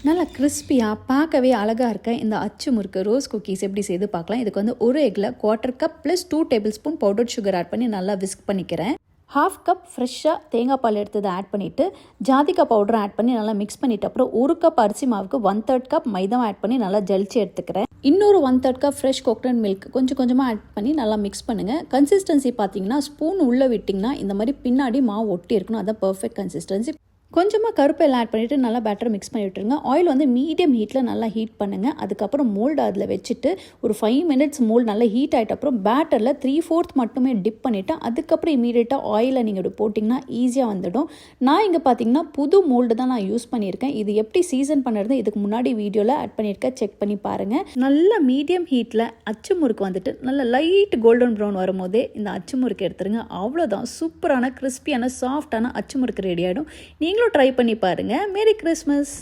நல்லா கிறிஸ்பியாக பார்க்கவே அழகாக இருக்க இந்த அச்சு முறுக்கு ரோஸ் குக்கீஸ் எப்படி செய்து பார்க்கலாம். இதுக்கு வந்து ஒரு எக்கில் 1/4 cup plus 2 tablespoon powder sugar add பண்ணி நல்லா விஸ்க் பண்ணிக்கிறேன். 1/2 கப் ஃப்ரெஷ்ஷாக தேங்காய் பால் எடுத்ததை ஆட் பண்ணிவிட்டு ஜாதிக்காய் பவுடரை ஆட் பண்ணி நல்லா மிக்ஸ் பண்ணிவிட்டு அப்புறம் 1 கப் அரிசி மாவுக்கு 1/3 கப் மைதாவை ஆட் பண்ணி நல்லா ஜலிச்சு எடுத்துக்கிறேன். இன்னொரு 1/3 கப் ஃப்ரெஷ் கோகனட் மில்க் கொஞ்சம் கொஞ்சமாக ஆட் பண்ணி நல்லா மிக்ஸ் பண்ணுங்கள். கன்சிஸ்டன்சி பார்த்தீங்கன்னா ஸ்பூன் உள்ளே விட்டிங்கன்னா இந்த மாதிரி பின்னாடி மாவு ஒட்டி இருக்கணும். அதான் பர்ஃபெக்ட் கன்சிஸ்டன்சி. கொஞ்சமாக கருப்பு எல்லாம் ஆட் பண்ணிவிட்டு நல்லா பேட்டர் மிக்ஸ் பண்ணி விட்டுருங்க. ஆயில் வந்து மீடியம் ஹீட்டில் நல்லா ஹீட் பண்ணுங்கள். அதுக்கப்புறம் மோல்டு அதில் வச்சுட்டு ஒரு 5 மினிட்ஸ் மோல்டு நல்லா ஹீட் ஆகிட்ட அப்புறம் பேட்டரில் 3/4 மட்டுமே டிப் பண்ணிவிட்டு அதுக்கப்புறம் இமீடியட்டாக ஆயிலை நீங்கள் இப்படி போட்டிங்கன்னா ஈஸியாக வந்துடும். நான் இங்கே பார்த்தீங்கன்னா புது மோல்டு தான் நான் யூஸ் பண்ணியிருக்கேன். இது எப்படி சீசன் பண்ணுறது இதுக்கு முன்னாடி வீடியோவில் ஆட் பண்ணியிருக்கேன், செக் பண்ணி பாருங்கள். நல்ல மீடியம் ஹீட்டில் அச்சு முறுக்கு வந்துட்டு நல்ல லைட் கோல்டன் ப்ரௌன் வரும்போதே இந்த அச்சு முறுக்கு எடுத்துருங்க. அவ்வளோதான், சூப்பரான கிறிஸ்பியான சாஃப்டான அச்சு முறுக்கு ரெடி ஆகிடும். நீங்களும் ட்ரை பண்ணி பாருங்கள். Merry Christmas.